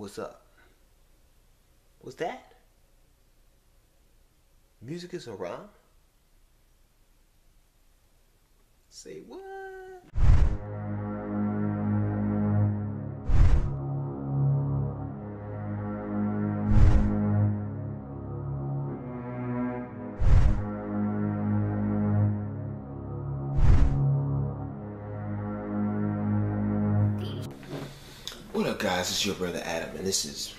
What's up? What's that? Music is Haram? Say what? What up, guys? It's your brother Adam, and this is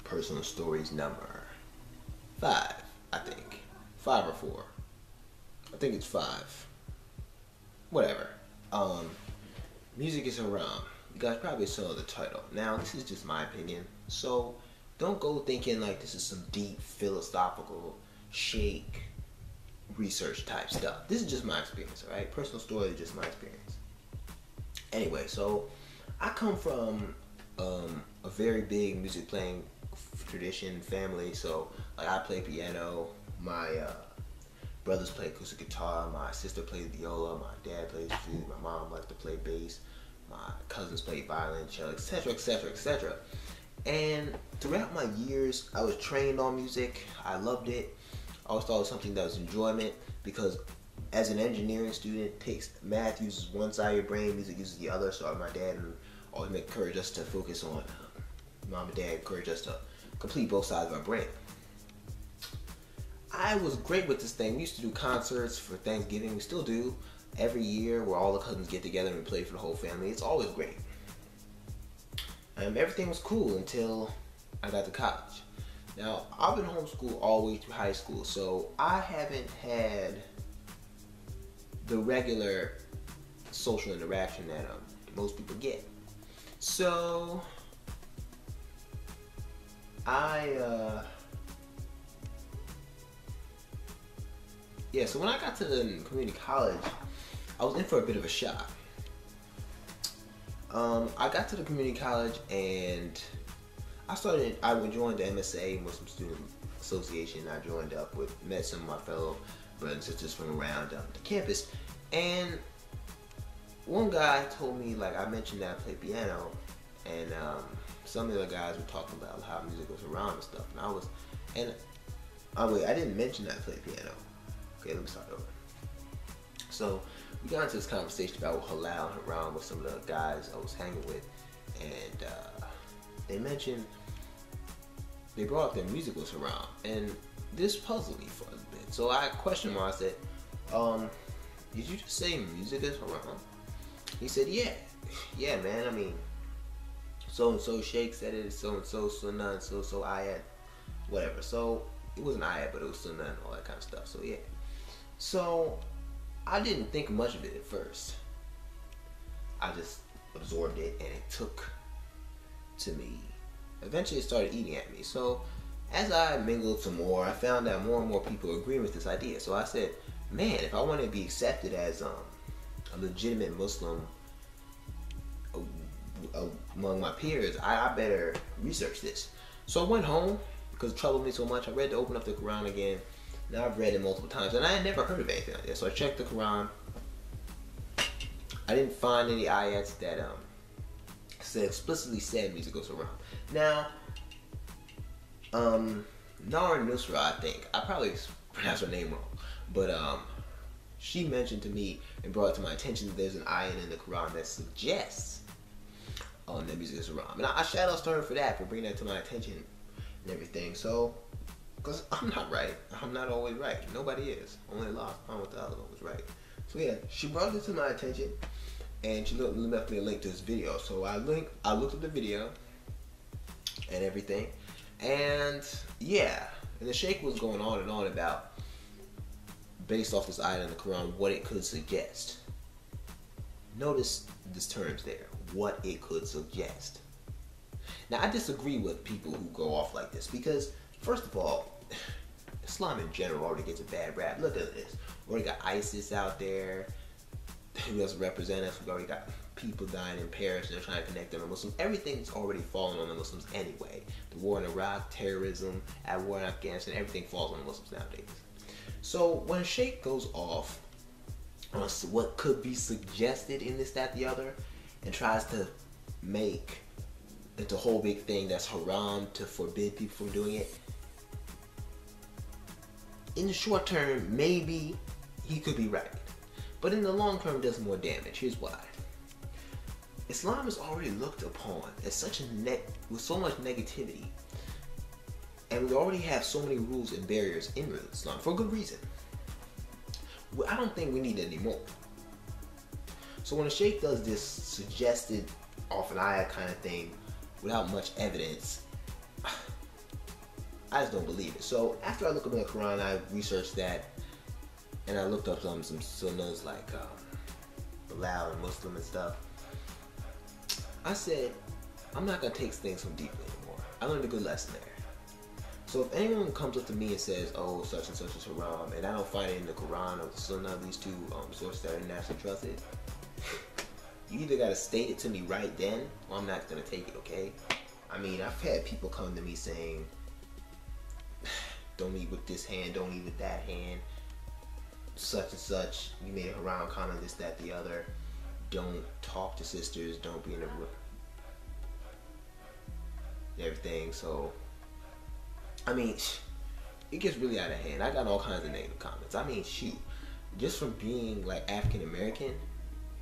Personal Stories number 5, I think. 5 or 4. I think it's 5. Whatever. Music is Haram. You guys probably saw the title. Now, this is just my opinion, so don't go thinking like this is some deep philosophical shake research type stuff. This is just my experience, alright? Personal story is just my experience. Anyway, so I come from a very big music playing tradition family. So like I play piano, my brothers play acoustic guitar, my sister plays viola, my dad plays flute, my mom likes to play bass, my cousins play violin, cello, etc, etc, etc. And throughout my years I was trained on music. I loved it. I always thought it was something that was enjoyment, because as an engineering student, math uses one side of your brain, music uses the other. So my dad always encouraged us to focus on, mom and dad encouraged us to complete both sides of our brain. I was great with this thing. We used to do concerts for Thanksgiving. We still do every year, where all the cousins get together and play for the whole family. It's always great. Everything was cool until I got to college. Now, I've been homeschooled all the way through high school, so I haven't had the regular social interaction that most people get. So so when I got to the community college, I was in for a bit of a shock. I got to the community college and I joined the MSA, Muslim Student Association. I joined up met some of my fellow brothers and sisters from around the campus, and one guy told me, like, I mentioned that I play piano, and some of the other guys were talking about how music was around and stuff, and I didn't mention that I play piano. Okay, let me start over. So we got into this conversation about halal and haram with some of the guys I was hanging with, and they brought up that music was haram, and this puzzled me for a bit. So I questioned him. I said, did you just say music is haram? He said, yeah, man. I mean, so and so Sheikh said it, so and so Sunnah, and so ayat, whatever. So it wasn't ayat, but it was Sunnah and all that kind of stuff. So yeah. So I didn't think much of it at first. I just absorbed it, and it took to me. Eventually, it started eating at me. So as I mingled some more, I found that more and more people agree with this idea. So I said, man, if I want to be accepted as a legitimate Muslim among my peers, I better research this. So I went home, because it troubled me so much. I read to open up the Quran again. Now I've read it multiple times, and I had never heard of anything like this. So I checked the Quran. I didn't find any ayats that explicitly said music goes around. Now, Nar Nusra, I think, I probably pronounced her name wrong, but she mentioned to me and brought it to my attention that there's an ayat in the Quran that suggests that music is haram. And I shout out to her for that, for bringing that to my attention and everything. So, because I'm not right. I'm not always right. Nobody is. Only Allah subhanahu wa ta'ala is always right. So yeah, she brought it to my attention, and she left me a link to this video. So I looked at the video and everything, and yeah, and the Sheikh was going on and on about, based off this ayat in the Quran, what it could suggest. Notice these terms there, what it could suggest. Now, I disagree with people who go off like this, because first of all, Islam in general already gets a bad rap. Look at this. We already got ISIS out there who doesn't represent us. We already got people dying in Paris, and they're trying to connect them to Muslims. Everything's already fallen on the Muslims anyway. The war in Iraq, terrorism, at war in Afghanistan, everything falls on the Muslims nowadays. So when Sheikh goes off on what could be suggested in this, that, the other, and tries to make it's a whole big thing that's haram to forbid people from doing it. In the short term, maybe he could be right. But in the long term, it does more damage. Here's why. Islam is already looked upon as such a with so much negativity. And we already have so many rules and barriers in Islam for good reason. I don't think we need any more. So when a sheikh does this suggested off an ayah kind of thing without much evidence, I just don't believe it. So after I looked up in the Quran, I researched that, and I looked up some sunnahs like Bilal and Muslim and stuff. I said, I'm not going to take things so deeply anymore. I learned a good lesson there. So if anyone comes up to me and says, oh, such and such is haram, and I don't find it in the Quran or the Sunnah, these two sources that are internationally trusted, you either got to state it to me right then, or I'm not going to take it, okay? I mean, I've had people come to me saying, don't eat with this hand, don't eat with that hand, such and such, you made a haram comment, this, that, the other, don't talk to sisters, don't be in a room, everything. So I mean, it gets really out of hand. I got all kinds of negative comments. I mean, shoot, just from being like African American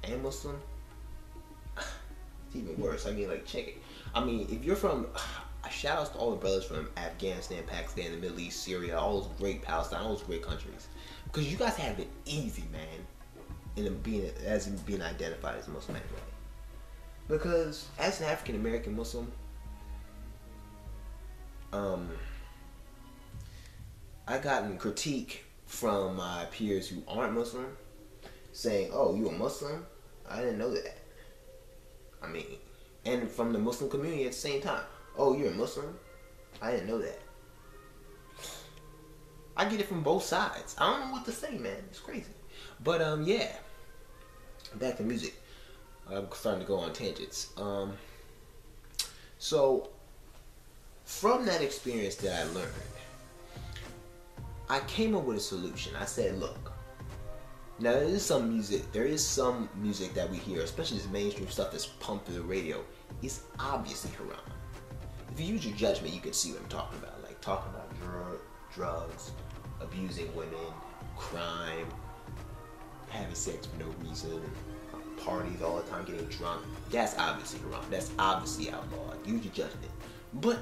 and Muslim, it's even worse. I mean, like, check it. I mean, if you're from, shout outs to all the brothers from Afghanistan, Pakistan, the Middle East, Syria, all those great Palestine, all those great countries, because you guys have it easy, man, in being identified as Muslim anyway. Because as an African American Muslim, I gotten critique from my peers who aren't Muslim, saying, "Oh, you a Muslim? I didn't know that." I mean, and from the Muslim community at the same time, "Oh, you're a Muslim? I didn't know that." I get it from both sides. I don't know what to say, man. It's crazy. But yeah. Back to music. I'm starting to go on tangents. So from that experience that I learned, I came up with a solution. I said, look, now there is some music that we hear, especially this mainstream stuff that's pumped through the radio, is obviously haram. If you use your judgment, you can see what I'm talking about. Like talking about drugs, abusing women, crime, having sex for no reason, parties all the time, getting drunk. That's obviously haram. That's obviously outlawed. Use your judgment. But,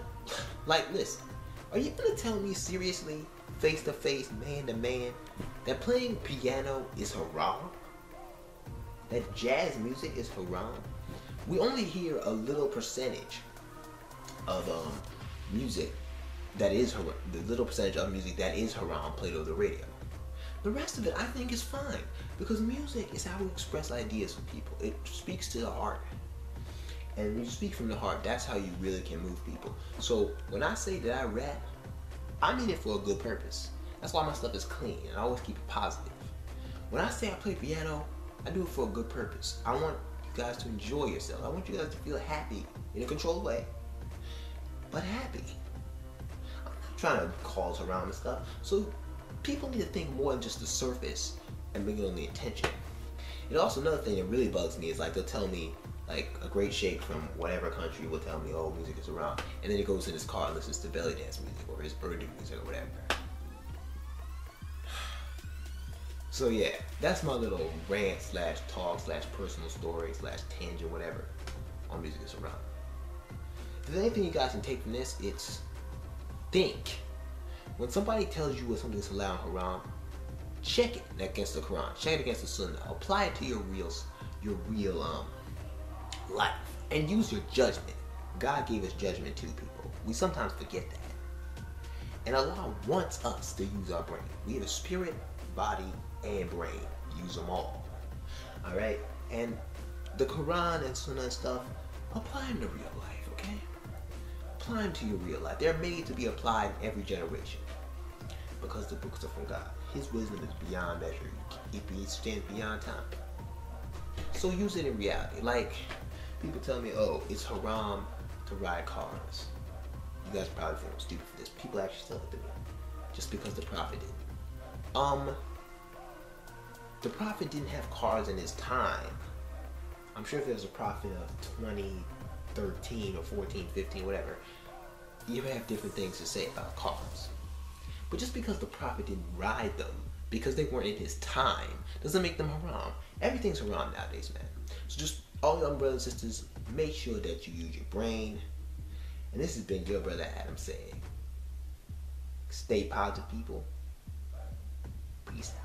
like, listen, are you gonna tell me seriously, face to face, man to man, that playing piano is haram? That jazz music is haram? We only hear a little percentage of music that is haram. The little percentage of music that is haram played over the radio. The rest of it, I think, is fine, because music is how we express ideas with people. It speaks to the heart. And when you speak from the heart, that's how you really can move people. So when I say that I rap, I mean it for a good purpose. That's why my stuff is clean, and I always keep it positive. When I say I play piano, I do it for a good purpose. I want you guys to enjoy yourself. I want you guys to feel happy in a controlled way, but happy. I'm not trying to cause around and stuff. So people need to think more than just the surface and bring it on the intention. And also another thing that really bugs me is, like, they'll tell me, like, a great sheikh from whatever country will tell me, oh, music is around, and then he goes in his car and listens to belly dance music or his Urdu music or whatever. So yeah, that's my little rant slash talk slash personal story slash tangent, whatever, on music is around. If there's anything you guys can take from this, it's think. When somebody tells you what something is halal and haram, check it against the Quran, check it against the Sunnah, apply it to your real life, and use your judgment. God gave us judgment too, people. We sometimes forget that. And Allah wants us to use our brain. We have a spirit, body, and brain. Use them all. Alright? And the Quran and Sunnah and stuff, apply them to real life, okay? Apply them to your real life. They're made to be applied in every generation, because the books are from God. His wisdom is beyond measure. It stands beyond time. So use it in reality. Like, people tell me, oh, it's haram to ride cars. You guys probably think I'm stupid for this. People actually tell it to me, just because the Prophet did. The Prophet didn't have cars in his time. I'm sure if there was a Prophet of 13 or 14, 15, whatever, you have different things to say about cars. But just because the Prophet didn't ride them, because they weren't in his time, doesn't make them haram. Everything's haram nowadays, man. So just, all y'all brothers and sisters, make sure that you use your brain. And this has been your brother Adam saying, stay positive, people. Peace out.